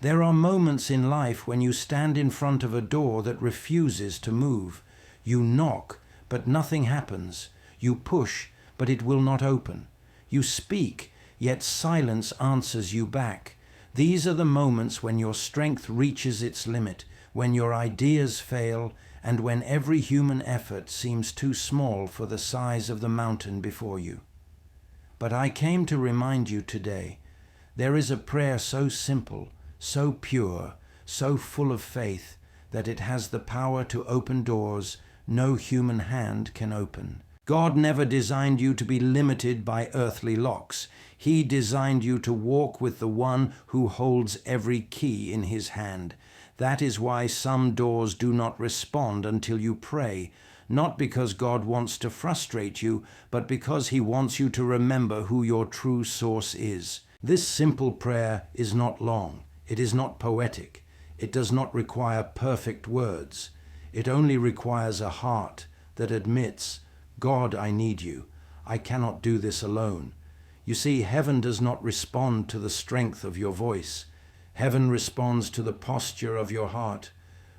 There are moments in life when you stand in front of a door that refuses to move. You knock, but nothing happens. You push, but it will not open. You speak, yet silence answers you back. These are the moments when your strength reaches its limit, when your ideas fail, and when every human effort seems too small for the size of the mountain before you. But I came to remind you today, there is a prayer so simple, so pure, so full of faith, that it has the power to open doors no human hand can open. God never designed you to be limited by earthly locks. He designed you to walk with the one who holds every key in his hand. That is why some doors do not respond until you pray, not because God wants to frustrate you, but because he wants you to remember who your true source is. This simple prayer is not long. It is not poetic. It does not require perfect words. It only requires a heart that admits, God, I need you. I cannot do this alone. You see, heaven does not respond to the strength of your voice. Heaven responds to the posture of your heart.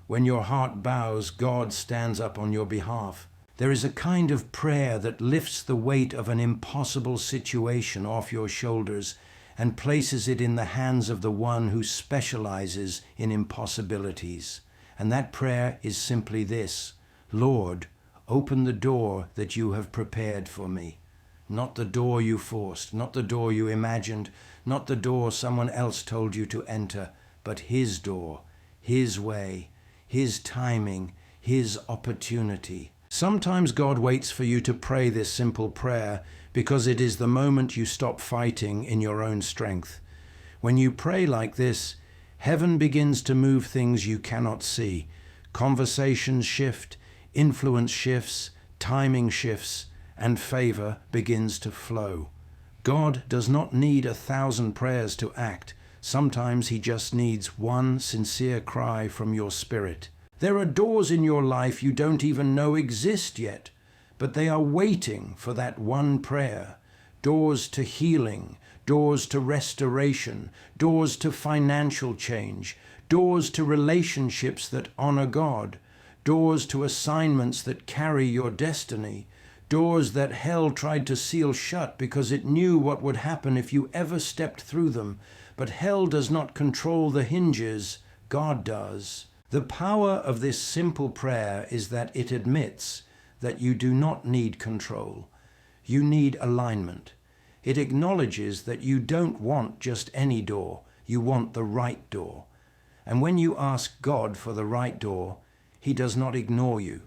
When your heart bows, God stands up on your behalf. There is a kind of prayer that lifts the weight of an impossible situation off your shoulders and places it in the hands of the one who specializes in impossibilities. And that prayer is simply this: Lord, open the door that you have prepared for me. Not the door you forced, not the door you imagined, not the door someone else told you to enter, but his door, his way, his timing, his opportunity. Sometimes God waits for you to pray this simple prayer because it is the moment you stop fighting in your own strength. When you pray like this, heaven begins to move things you cannot see. Conversations shift, influence shifts, timing shifts, and favor begins to flow. God does not need 1,000 prayers to act. Sometimes he just needs one sincere cry from your spirit. There are doors in your life you don't even know exist yet, but they are waiting for that one prayer. Doors to healing, doors to restoration, doors to financial change, doors to relationships that honor God, doors to assignments that carry your destiny, doors that hell tried to seal shut because it knew what would happen if you ever stepped through them. But hell does not control the hinges, God does. The power of this simple prayer is that it admits that you do not need control. You need alignment. It acknowledges that you don't want just any door, you want the right door. And when you ask God for the right door, he does not ignore you.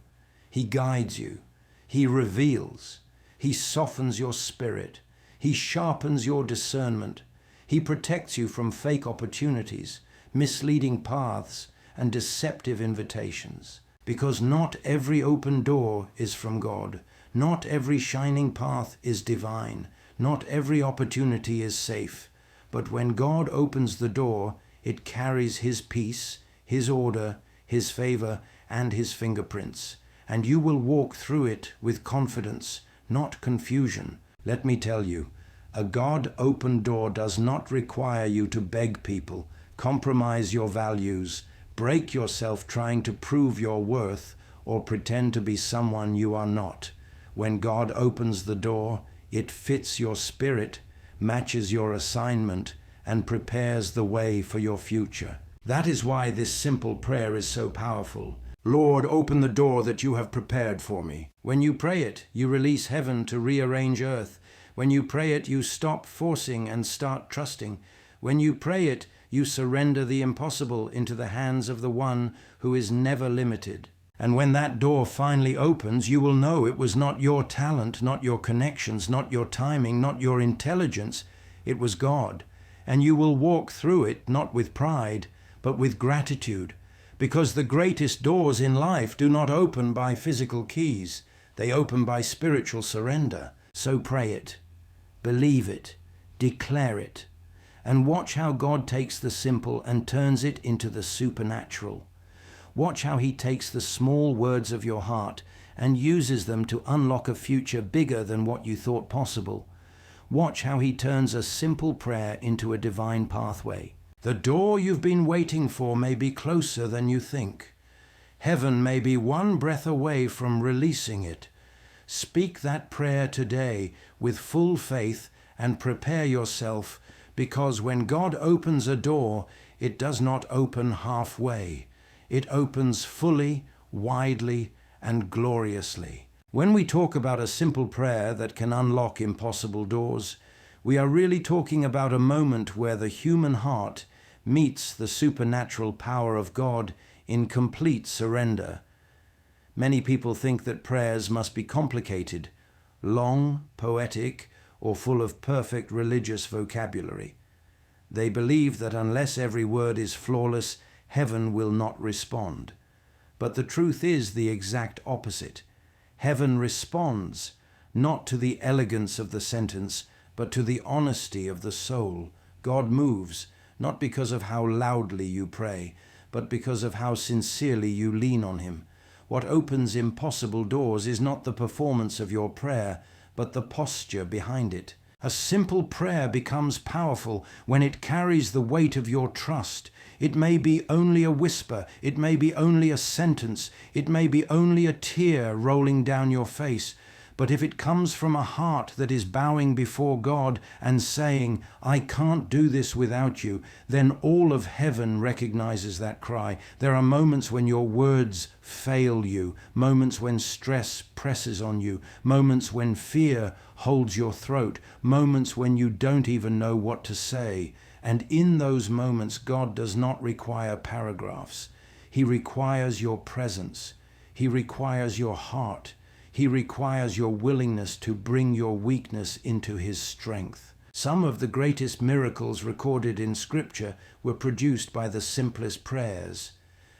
He guides you. He reveals. He softens your spirit. He sharpens your discernment. He protects you from fake opportunities, misleading paths, and deceptive invitations. Because not every open door is from God. Not every shining path is divine. Not every opportunity is safe. But when God opens the door, it carries his peace, his order, his favor, and his fingerprints. And you will walk through it with confidence, not confusion. Let me tell you, a God-opened door does not require you to beg people, compromise your values, break yourself trying to prove your worth, or pretend to be someone you are not. When God opens the door, it fits your spirit, matches your assignment, and prepares the way for your future. That is why this simple prayer is so powerful. Lord, open the door that you have prepared for me. When you pray it, you release heaven to rearrange earth. When you pray it, you stop forcing and start trusting. When you pray it, you surrender the impossible into the hands of the one who is never limited. And when that door finally opens, you will know it was not your talent, not your connections, not your timing, not your intelligence. It was God. And you will walk through it not with pride, but with gratitude. Because the greatest doors in life do not open by physical keys. They open by spiritual surrender. So pray it, believe it, declare it, and watch how God takes the simple and turns it into the supernatural. Watch how he takes the small words of your heart and uses them to unlock a future bigger than what you thought possible. Watch how he turns a simple prayer into a divine pathway. The door you've been waiting for may be closer than you think. Heaven may be one breath away from releasing it. Speak that prayer today with full faith and prepare yourself, because when God opens a door, it does not open halfway. It opens fully, widely, and gloriously. When we talk about a simple prayer that can unlock impossible doors, we are really talking about a moment where the human heart meets the supernatural power of God in complete surrender. Many people think that prayers must be complicated, long, poetic, or full of perfect religious vocabulary. They believe that unless every word is flawless, heaven will not respond. But the truth is the exact opposite. Heaven responds, not to the elegance of the sentence, but to the honesty of the soul. God moves, not because of how loudly you pray, but because of how sincerely you lean on him. What opens impossible doors is not the performance of your prayer, but the posture behind it. A simple prayer becomes powerful when it carries the weight of your trust. It may be only a whisper, it may be only a sentence, it may be only a tear rolling down your face. But if it comes from a heart that is bowing before God and saying, "I can't do this without you," then all of heaven recognizes that cry. There are moments when your words fail you, moments when stress presses on you, moments when fear holds your throat, moments when you don't even know what to say. And in those moments, God does not require paragraphs. He requires your presence. He requires your heart. He requires your willingness to bring your weakness into his strength. Some of the greatest miracles recorded in Scripture were produced by the simplest prayers.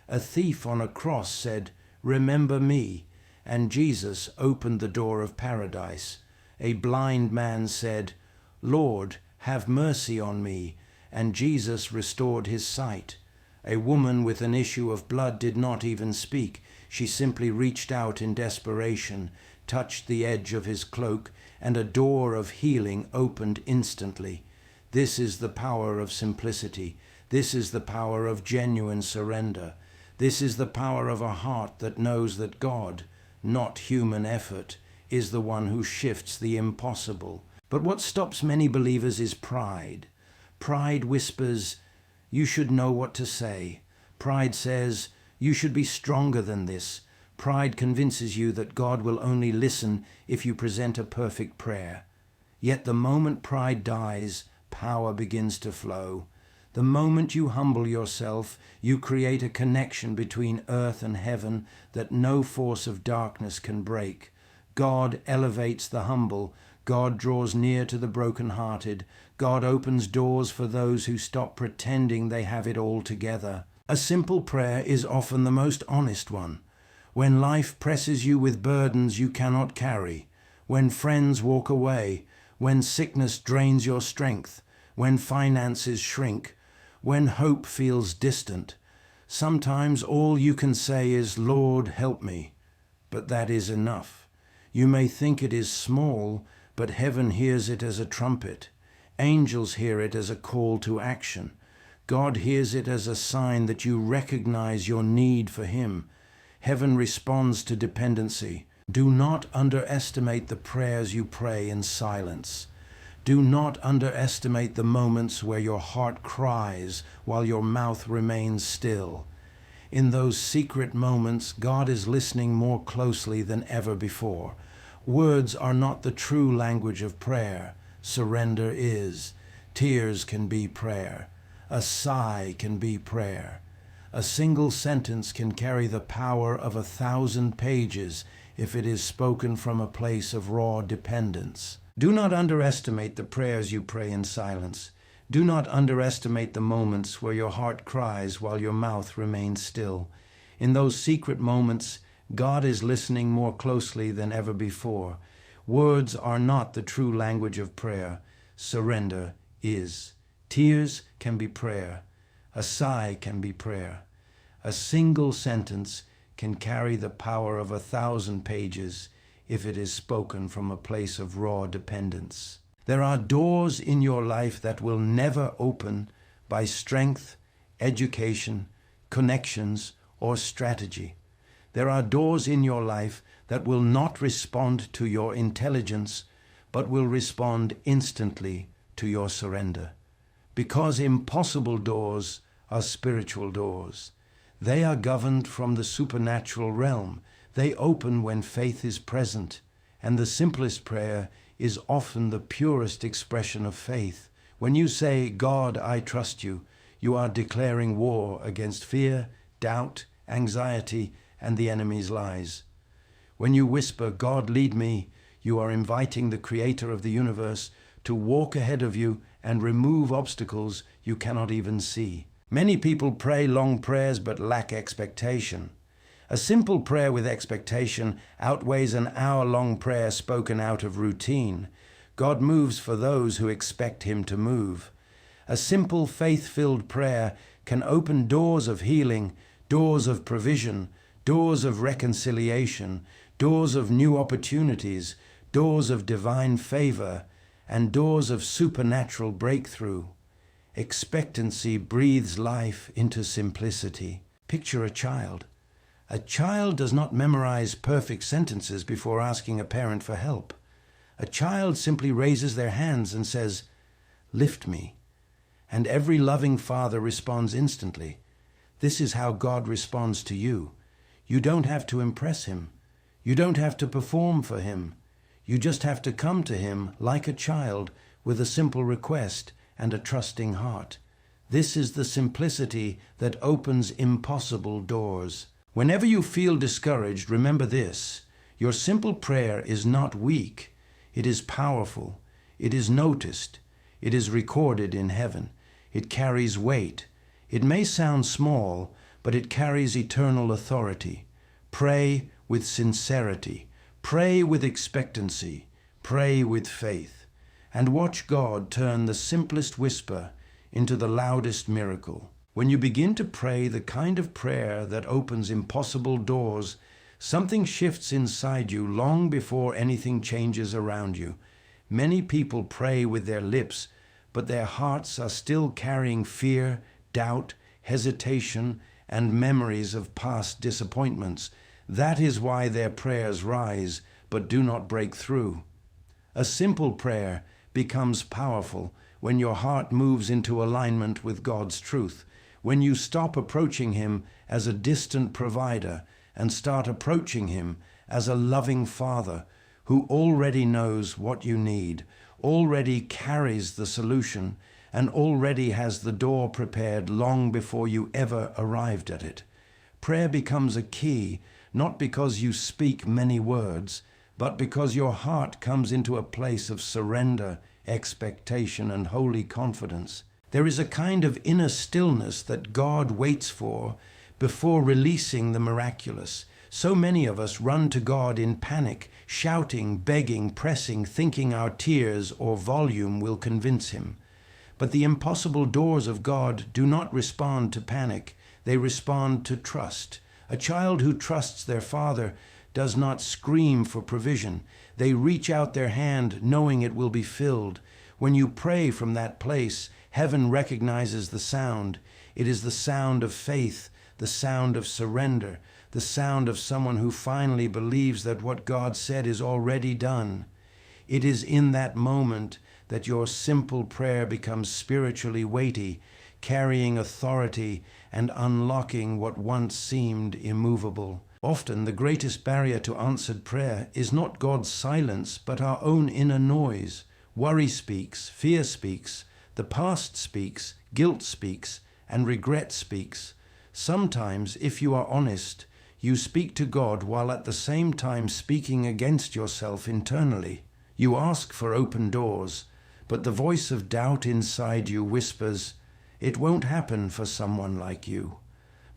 A thief on a cross said, "Remember me," and Jesus opened the door of paradise. A blind man said, "Lord, have mercy on me," and Jesus restored his sight. A woman with an issue of blood did not even speak. She simply reached out in desperation, touched the edge of his cloak, and a door of healing opened instantly. This is the power of simplicity. This is the power of genuine surrender. This is the power of a heart that knows that God, not human effort, is the one who shifts the impossible. But what stops many believers is pride. Pride whispers, "You should know what to say." Pride says, "You should be stronger than this." Pride convinces you that God will only listen if you present a perfect prayer. Yet the moment pride dies, power begins to flow. The moment you humble yourself, you create a connection between earth and heaven that no force of darkness can break. God elevates the humble. God draws near to the brokenhearted. God opens doors for those who stop pretending they have it all together. A simple prayer is often the most honest one. When life presses you with burdens you cannot carry, when friends walk away, when sickness drains your strength, when finances shrink, when hope feels distant, sometimes all you can say is, "Lord, help me." But that is enough. You may think it is small, but heaven hears it as a trumpet. Angels hear it as a call to action. God hears it as a sign that you recognize your need for him. Heaven responds to dependency. Do not underestimate the prayers you pray in silence. Do not underestimate the moments where your heart cries while your mouth remains still. In those secret moments, God is listening more closely than ever before. Words are not the true language of prayer. Surrender is. Tears can be prayer. A sigh can be prayer. A single sentence can carry the power of 1,000 pages if it is spoken from a place of raw dependence. Do not underestimate the prayers you pray in silence. Do not underestimate the moments where your heart cries while your mouth remains still. In those secret moments, God is listening more closely than ever before. Words are not the true language of prayer. Surrender is. Tears can be prayer. A sigh can be prayer. A single sentence can carry the power of 1,000 pages if it is spoken from a place of raw dependence. There are doors in your life that will never open, by strength, education, connections, or strategy. There are doors in your life that will not respond to your intelligence, but will respond instantly to your surrender. Because impossible doors are spiritual doors. They are governed from the supernatural realm. They open when faith is present, and the simplest prayer is often the purest expression of faith. When you say, "God, I trust you," you are declaring war against fear, doubt, anxiety, and the enemy's lies. When you whisper, "God, lead me," you are inviting the Creator of the universe to walk ahead of you and remove obstacles you cannot even see. Many people pray long prayers but lack expectation. A simple prayer with expectation outweighs an hour-long prayer spoken out of routine. God moves for those who expect Him to move. A simple faith-filled prayer can open doors of healing, doors of provision, doors of reconciliation, doors of new opportunities, doors of divine favor, and doors of supernatural breakthrough. Expectancy breathes life into simplicity. Picture a child. A child does not memorize perfect sentences before asking a parent for help. A child simply raises their hands and says, "Lift me." And every loving father responds instantly. This is how God responds to you. You don't have to impress Him. You don't have to perform for Him. You just have to come to Him like a child with a simple request and a trusting heart. This is the simplicity that opens impossible doors. Whenever you feel discouraged, remember this: your simple prayer is not weak. It is powerful. It is noticed. It is recorded in heaven. It carries weight. It may sound small, but it carries eternal authority. Pray with sincerity. Pray with expectancy. Pray with faith. And watch God turn the simplest whisper into the loudest miracle. When you begin to pray the kind of prayer that opens impossible doors, something shifts inside you long before anything changes around you. Many people pray with their lips, but their hearts are still carrying fear, doubt, hesitation, and memories of past disappointments. That is why their prayers rise, but do not break through. A simple prayer becomes powerful when your heart moves into alignment with God's truth, when you stop approaching Him as a distant provider and start approaching Him as a loving Father who already knows what you need, already carries the solution, and already has the door prepared long before you ever arrived at it. Prayer becomes a key, not because you speak many words, but because your heart comes into a place of surrender, expectation, and holy confidence. There is a kind of inner stillness that God waits for before releasing the miraculous. So many of us run to God in panic, shouting, begging, pressing, thinking our tears or volume will convince Him. But the impossible doors of God do not respond to panic. They respond to trust. A child who trusts their father does not scream for provision. They reach out their hand knowing it will be filled. When you pray from that place, heaven recognizes the sound. It is the sound of faith, the sound of surrender, the sound of someone who finally believes that what God said is already done. It is in that moment that your simple prayer becomes spiritually weighty, carrying authority and unlocking what once seemed immovable. Often the greatest barrier to answered prayer is not God's silence, but our own inner noise. Worry speaks, fear speaks, the past speaks, guilt speaks, and regret speaks. Sometimes, if you are honest, you speak to God while at the same time speaking against yourself internally. You ask for open doors, but the voice of doubt inside you whispers, "It won't happen for someone like you."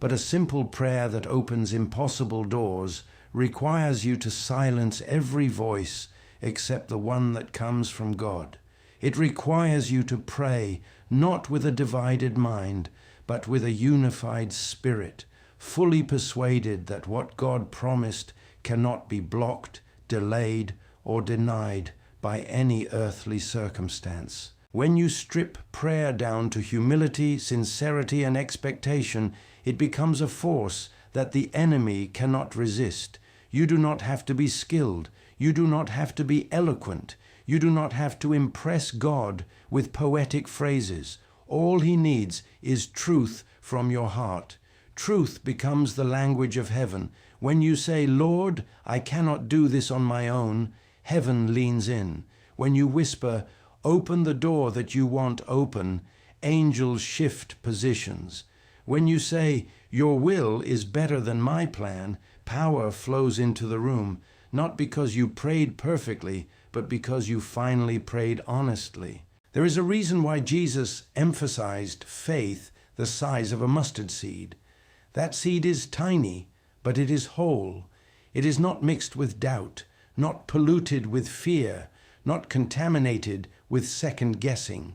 But a simple prayer that opens impossible doors requires you to silence every voice except the one that comes from God. It requires you to pray not with a divided mind, but with a unified spirit, fully persuaded that what God promised cannot be blocked, delayed, or denied by any earthly circumstance. When you strip prayer down to humility, sincerity, and expectation, it becomes a force that the enemy cannot resist. You do not have to be skilled. You do not have to be eloquent. You do not have to impress God with poetic phrases. All he needs is truth from your heart. Truth becomes the language of heaven. When you say, "Lord, I cannot do this on my own," heaven leans in. When you whisper, "Open the door that you want open," angels shift positions. When you say, "Your will is better than my plan," power flows into the room, not because you prayed perfectly, but because you finally prayed honestly. There is a reason why Jesus emphasized faith the size of a mustard seed. That seed is tiny, but it is whole. It is not mixed with doubt, not polluted with fear, not contaminated with second guessing.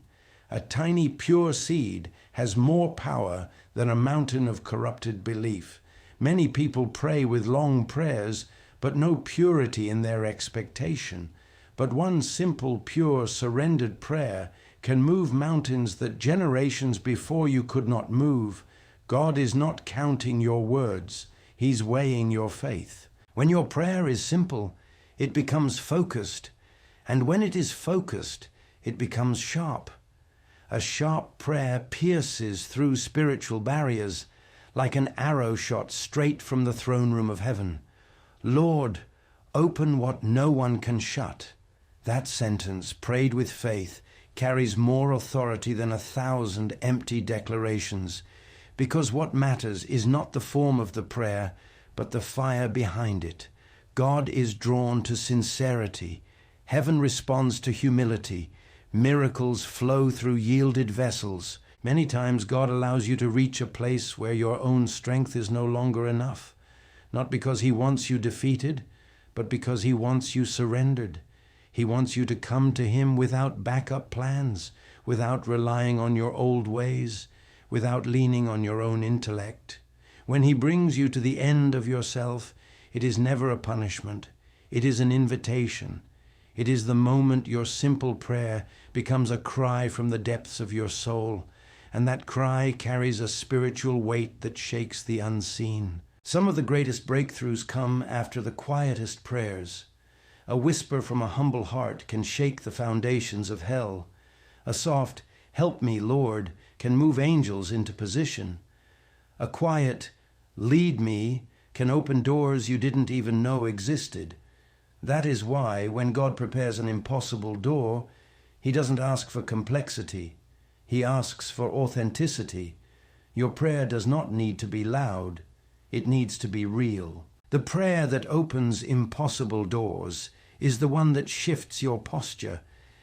A tiny pure seed has more power than a mountain of corrupted belief. Many people pray with long prayers, but no purity in their expectation. But one simple, pure, surrendered prayer can move mountains that generations before you could not move. God is not counting your words. He's weighing your faith. When your prayer is simple, it becomes focused. And when it is focused, it becomes sharp. A sharp prayer pierces through spiritual barriers like an arrow shot straight from the throne room of heaven. Lord, open what no one can shut. That sentence, prayed with faith, carries more authority than 1,000 empty declarations, because what matters is not the form of the prayer, but the fire behind it. God is drawn to sincerity. Heaven responds to humility. Miracles flow through yielded vessels. Many times God allows you to reach a place where your own strength is no longer enough, not because he wants you defeated, but because he wants you surrendered. He wants you to come to him without backup plans, without relying on your old ways, without leaning on your own intellect. When he brings you to the end of yourself, it is never a punishment. It is an invitation. It is the moment your simple prayer becomes a cry from the depths of your soul, and that cry carries a spiritual weight that shakes the unseen. Some of the greatest breakthroughs come after the quietest prayers. A whisper from a humble heart can shake the foundations of hell. A soft, "Help me, Lord," can move angels into position. A quiet, "Lead me," can open doors you didn't even know existed. That is why, when God prepares an impossible door, he doesn't ask for complexity. He asks for authenticity. Your prayer does not need to be loud. It needs to be real. The prayer that opens impossible doors is the one that shifts your posture.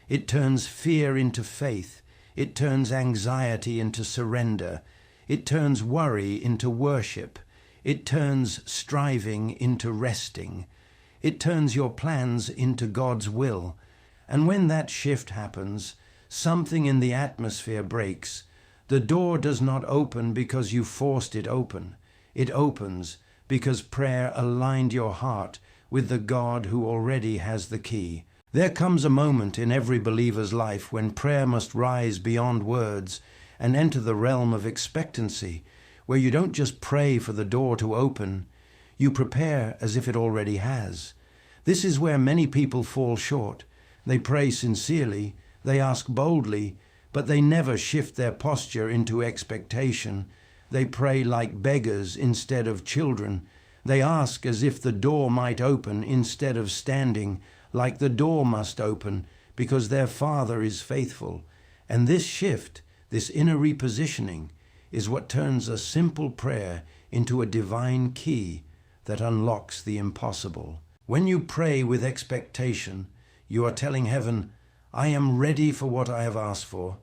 It turns fear into faith. It turns anxiety into surrender. It turns worry into worship. It turns striving into resting. It turns your plans into God's will. And when that shift happens, something in the atmosphere breaks. The door does not open because you forced it open. It opens because prayer aligned your heart with the God who already has the key. There comes a moment in every believer's life when prayer must rise beyond words and enter the realm of expectancy, where you don't just pray for the door to open, you prepare as if it already has. This is where many people fall short. They pray sincerely, they ask boldly, but they never shift their posture into expectation. They pray like beggars instead of children. They ask as if the door might open instead of standing, like the door must open because their Father is faithful. And this shift, this inner repositioning, is what turns a simple prayer into a divine key that unlocks the impossible. When you pray with expectation, you are telling heaven, "I am ready for what I have asked for."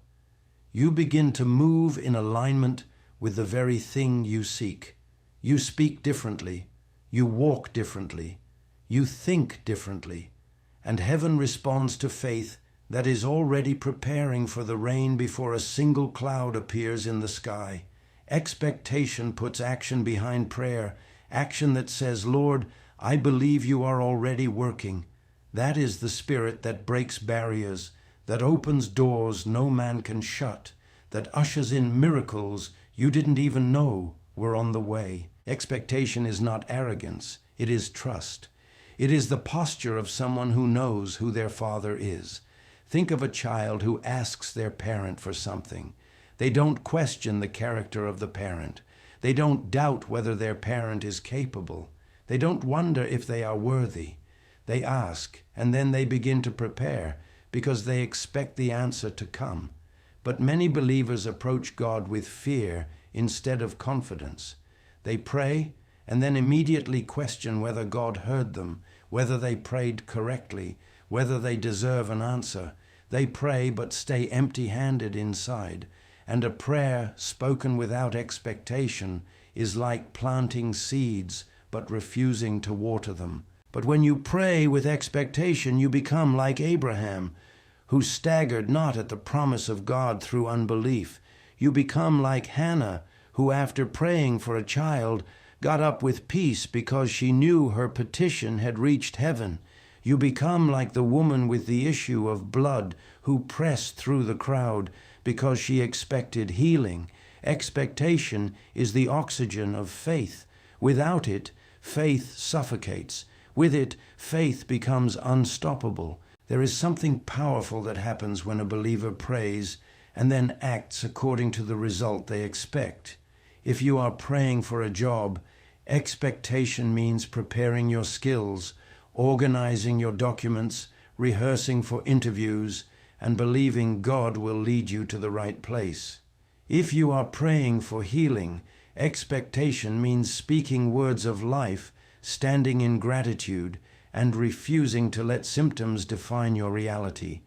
You begin to move in alignment with the very thing you seek. You speak differently. You walk differently. You think differently. And heaven responds to faith that is already preparing for the rain before a single cloud appears in the sky. Expectation puts action behind prayer, action that says, "Lord, I believe you are already working." That is the spirit that breaks barriers, that opens doors no man can shut, that ushers in miracles you didn't even know were on the way. Expectation is not arrogance, it is trust. It is the posture of someone who knows who their father is. Think of a child who asks their parent for something. They don't question the character of the parent. They don't doubt whether their parent is capable. They don't wonder if they are worthy. They ask, and then they begin to prepare, because they expect the answer to come. But many believers approach God with fear instead of confidence. They pray, and then immediately question whether God heard them, whether they prayed correctly, whether they deserve an answer. They pray but stay empty-handed inside, and a prayer spoken without expectation is like planting seeds but refusing to water them. But when you pray with expectation, you become like Abraham, who staggered not at the promise of God through unbelief. You become like Hannah, who after praying for a child got up with peace because she knew her petition had reached heaven. You become like the woman with the issue of blood who pressed through the crowd because she expected healing. Expectation is the oxygen of faith. Without it, faith suffocates. With it, faith becomes unstoppable. There is something powerful that happens when a believer prays and then acts according to the result they expect. If you are praying for a job, expectation means preparing your skills, organizing your documents, rehearsing for interviews, and believing God will lead you to the right place. If you are praying for healing, expectation means speaking words of life, standing in gratitude, and refusing to let symptoms define your reality.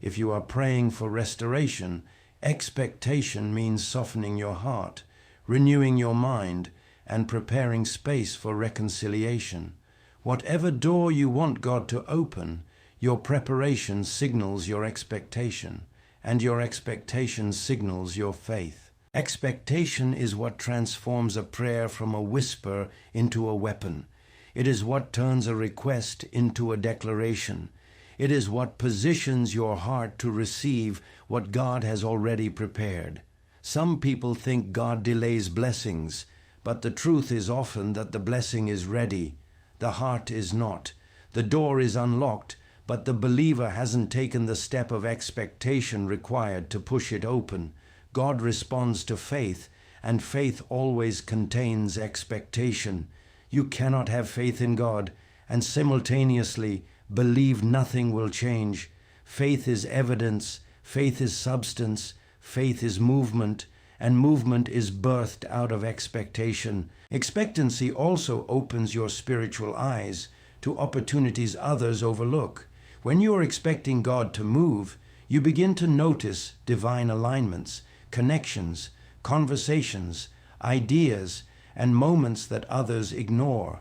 If you are praying for restoration, expectation means softening your heart, renewing your mind, and preparing space for reconciliation. Whatever door you want God to open, your preparation signals your expectation, and your expectation signals your faith. Expectation is what transforms a prayer from a whisper into a weapon. It is what turns a request into a declaration. It is what positions your heart to receive what God has already prepared. Some people think God delays blessings, but the truth is often that the blessing is ready. The heart is not. The door is unlocked, but the believer hasn't taken the step of expectation required to push it open. God responds to faith, and faith always contains expectation. You cannot have faith in God and simultaneously believe nothing will change. Faith is evidence, faith is substance, faith is movement, and movement is birthed out of expectation. Expectancy also opens your spiritual eyes to opportunities others overlook. When you are expecting God to move, you begin to notice divine alignments, connections, conversations, ideas, and moments that others ignore.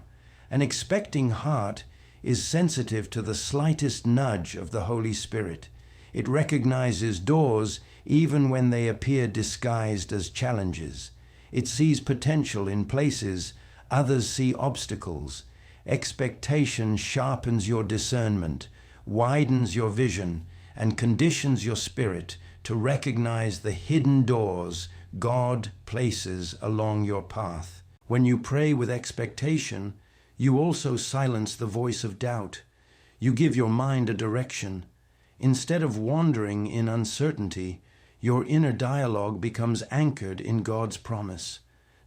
An expecting heart is sensitive to the slightest nudge of the Holy Spirit. It recognizes doors even when they appear disguised as challenges. It sees potential in places others see obstacles. Expectation sharpens your discernment, widens your vision, and conditions your spirit to recognize the hidden doors God places along your path. When you pray with expectation, you also silence the voice of doubt. You give your mind a direction. Instead of wandering in uncertainty, your inner dialogue becomes anchored in God's promise.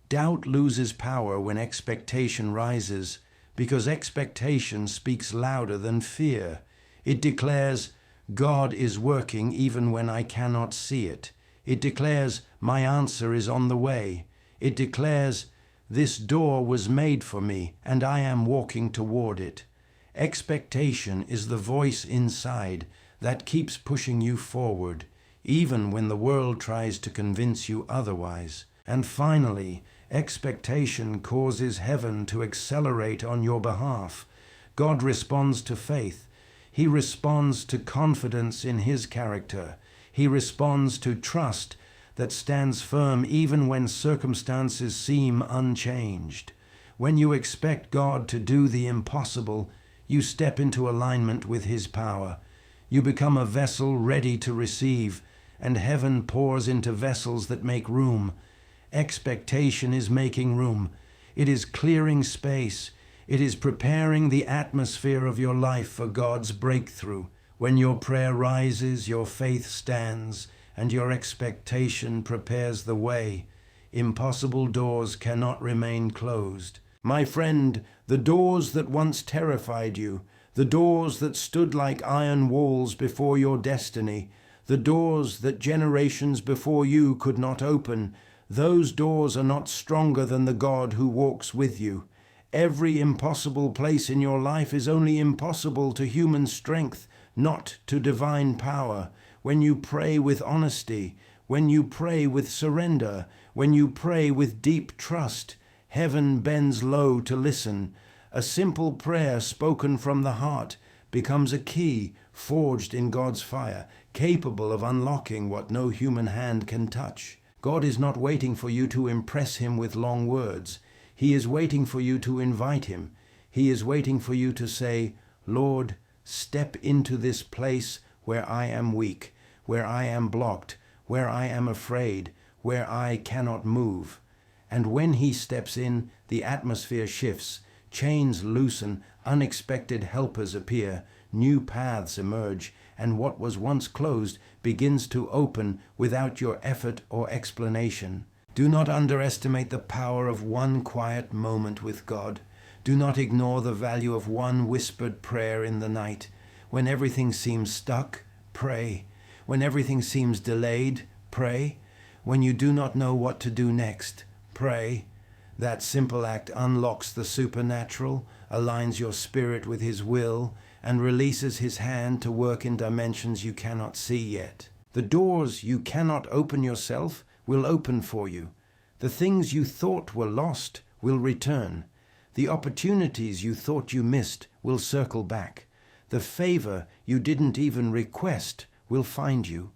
Doubt loses power when expectation rises, because expectation speaks louder than fear. It declares, God is working even when I cannot see it. It declares, my answer is on the way. It declares, this door was made for me, and I am walking toward it. Expectation is the voice inside that keeps pushing you forward, even when the world tries to convince you otherwise. And finally, expectation causes heaven to accelerate on your behalf. God responds to faith. He responds to confidence in His character. He responds to trust that stands firm even when circumstances seem unchanged. When you expect God to do the impossible, you step into alignment with His power. You become a vessel ready to receive, and heaven pours into vessels that make room. Expectation is making room. It is clearing space. It is preparing the atmosphere of your life for God's breakthrough. When your prayer rises, your faith stands, and your expectation prepares the way. Impossible doors cannot remain closed. My friend, the doors that once terrified you, the doors that stood like iron walls before your destiny, the doors that generations before you could not open, those doors are not stronger than the God who walks with you. Every impossible place in your life is only impossible to human strength, not to divine power. When you pray with honesty, when you pray with surrender, when you pray with deep trust, heaven bends low to listen. A simple prayer spoken from the heart becomes a key forged in God's fire, capable of unlocking what no human hand can touch. God is not waiting for you to impress him with long words. He is waiting for you to invite him. He is waiting for you to say, Lord, step into this place where I am weak, where I am blocked, where I am afraid, where I cannot move. And when he steps in, the atmosphere shifts, chains loosen, unexpected helpers appear, new paths emerge, and what was once closed begins to open without your effort or explanation. Do not underestimate the power of one quiet moment with God. Do not ignore the value of one whispered prayer in the night. When everything seems stuck, pray. When everything seems delayed, pray. When you do not know what to do next, pray. That simple act unlocks the supernatural, aligns your spirit with his will, and releases his hand to work in dimensions you cannot see yet. The doors you cannot open yourself will open for you. The things you thought were lost will return. The opportunities you thought you missed will circle back. The favor you didn't even request will find you.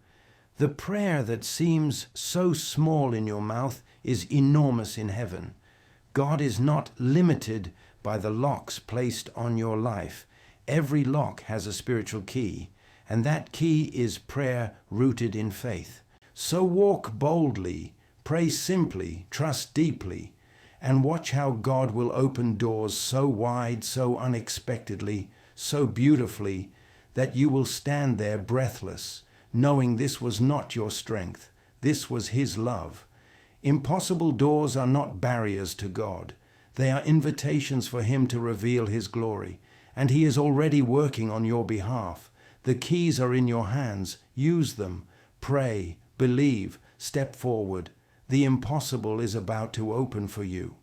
The prayer that seems so small in your mouth is enormous in heaven. God is not limited by the locks placed on your life. Every lock has a spiritual key, and that key is prayer rooted in faith. So walk boldly, pray simply, trust deeply, and watch how God will open doors so wide, so unexpectedly, so beautifully, that you will stand there breathless, knowing this was not your strength, this was his love. Impossible doors are not barriers to God. They are invitations for him to reveal his glory, and he is already working on your behalf. The keys are in your hands. Use them. Pray, believe, step forward. The impossible is about to open for you.